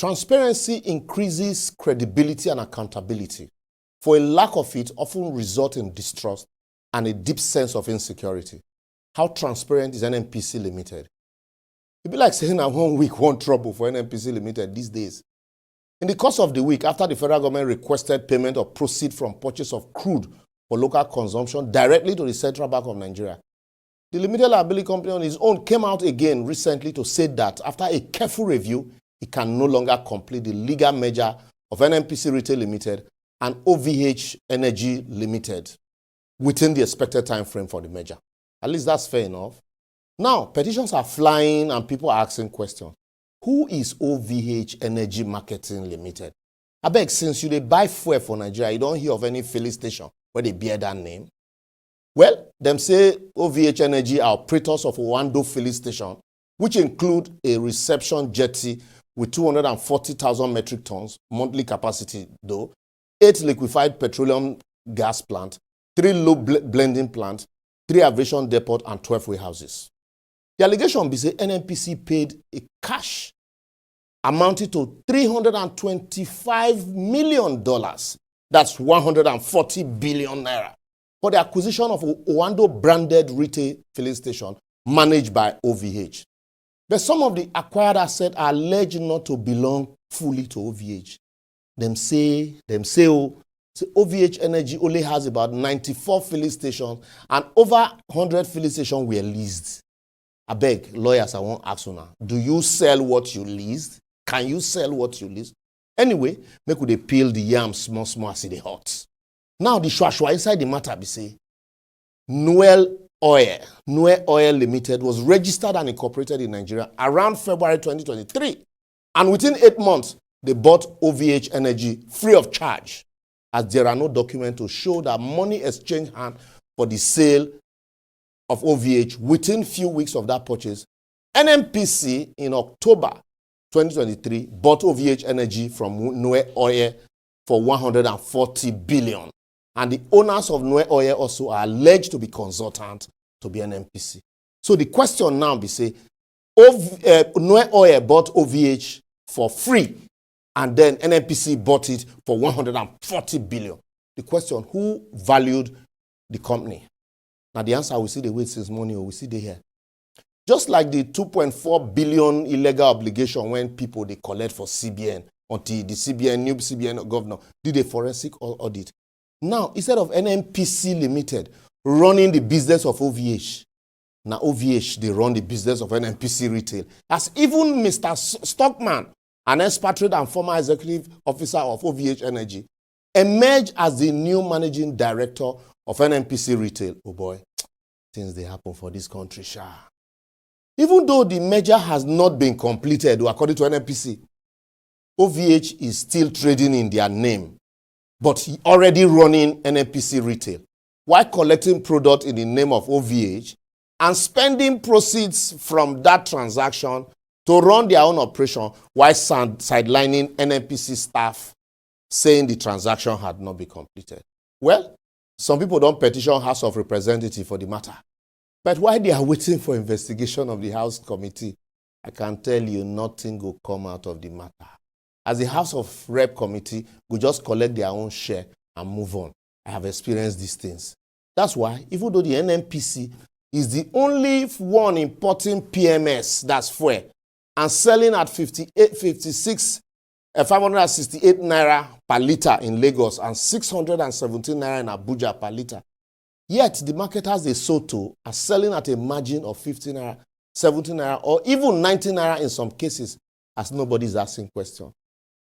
Transparency increases credibility and accountability. For a lack of it often results in distrust and a deep sense of insecurity. How transparent is NNPC Limited? It'd be like saying that 1 week, one trouble for NNPC Limited these days. In the course of the week, after the federal government requested payment of proceeds from purchase of crude for local consumption directly to the Central Bank of Nigeria, the limited liability company on its own came out again recently to say that after a careful review, it can no longer complete the legal merger of NNPC Retail Limited and OVH Energy Limited within the expected time frame for the merger. At least that's fair enough. Now, petitions are flying and people are asking questions. Who is OVH Energy Marketing Limited? I beg, since you dey buy fuel for Nigeria, you don't hear of any filling station where they bear that name. Well, them say OVH Energy are operators of Oando filling station, which include a reception jetty with 240,000 metric tons monthly capacity though, 8 liquefied petroleum gas plant, 3 low blending plant, 3 aviation depot, and 12 warehouses. The allegation be say NNPC paid a cash amounting to $325 million. That's 140 billion naira for the acquisition of Oando branded retail filling station managed by OVH. But some of the acquired assets are alleged not to belong fully to OVH. Them say OVH Energy only has about 94 filling stations and over 100 filling stations were leased. I beg, lawyers, I won't ask you now. Do you sell what you leased? Can you sell what you leased? Anyway, make they peel the yam small as they hot. Now the shwa inside the matter be say, Nueoil Ltd was registered and incorporated in Nigeria around February 2023. And within 8 months, they bought OVH Energy free of charge, as there are no documents to show that money exchanged hands for the sale of OVH within few weeks of that purchase. NNPC in October 2023 bought OVH Energy from Nueoil for 140 billion. And the owners of Nueoil also are alleged to be consultants to be NNPC. So the question now be say, Nueoil bought OVH for free and then NNPC bought it for 140 billion. The question, who valued the company? Now the answer, we see the way since morning, or we see the here. Just like the 2.4 billion illegal obligation when people they collect for CBN until the new CBN governor did a forensic audit. Now, instead of NNPC Limited running the business of OVH, now OVH, they run the business of NNPC Retail. As even Mr. Stockman, an expatriate and former executive officer of OVH Energy, emerged as the new managing director of NNPC Retail. Oh boy, things they happen for this country, sha. Even though the merger has not been completed, according to NNPC, OVH is still trading in their name, but already running NNPC Retail, while collecting product in the name of OVH and spending proceeds from that transaction to run their own operation while sidelining NNPC staff, saying the transaction had not been completed. Well, some people don't petition House of Representatives for the matter. But while they are waiting for investigation of the House Committee, I can tell you nothing will come out of the matter. As the House of Rep Committee will just collect their own share and move on. I have experienced these things. That's why, even though the NNPC is the only one importing PMS, that's fuel, and selling at 568 naira per litre in Lagos and 617 naira in Abuja per litre. Yet the marketers they sold to are selling at a margin of 15 naira, 17 naira, or even 19 naira in some cases, as nobody is asking questions.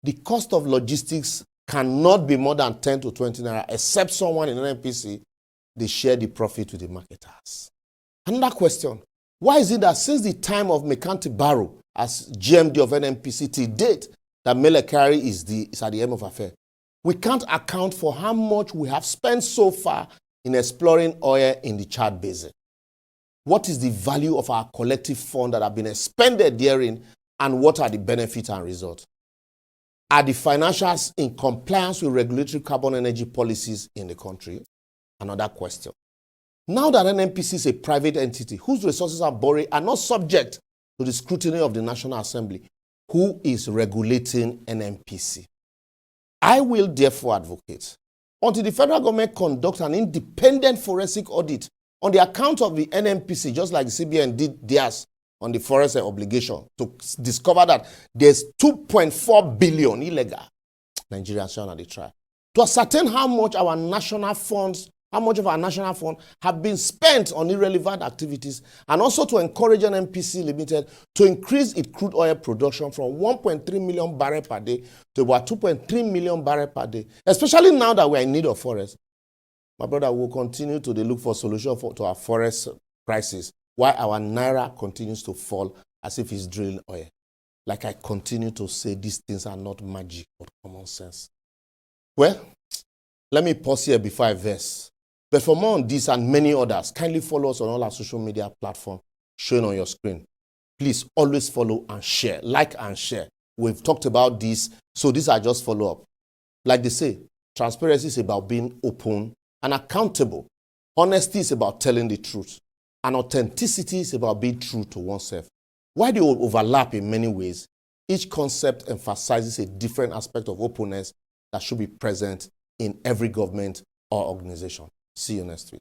The cost of logistics cannot be more than 10 to 20 naira, except someone in NNPC, they share the profit with the marketers. Another question, why is it that since the time of Mekanti Barrow as GMD of NNPC till date, that Mele Kyari is at the end of affair, we can't account for how much we have spent so far in exploring oil in the Chad Basin? What is the value of our collective fund that have been expended therein, and what are the benefits and results? Are the financials in compliance with regulatory carbon energy policies in the country? Another question. Now that NNPC is a private entity whose resources are borrowed are not subject to the scrutiny of the National Assembly, who is regulating NNPC. I will therefore advocate until the federal government conducts an independent forensic audit on the account of the NNPC, just like the CBN did theirs on the forest obligation, to discover that there's 2.4 billion illegal. Nigerians shall not try. To ascertain how much of our national funds have been spent on irrelevant activities, and also to encourage NNPC Limited to increase its crude oil production from 1.3 million barrels per day to about 2.3 million barrels per day, especially now that we are in need of forest. My brother, will continue to look for solutions to our forest crisis while our naira continues to fall as if it's drilling oil. Like I continue to say, these things are not magic but common sense. Well, let me pause here before I verse. But for more on this and many others, kindly follow us on all our social media platforms shown on your screen. Please always follow and share, like and share. We've talked about this, so these are just follow-up. Like they say, transparency is about being open and accountable. Honesty is about telling the truth. And authenticity is about being true to oneself. While they will overlap in many ways, each concept emphasizes a different aspect of openness that should be present in every government or organization. See you next week.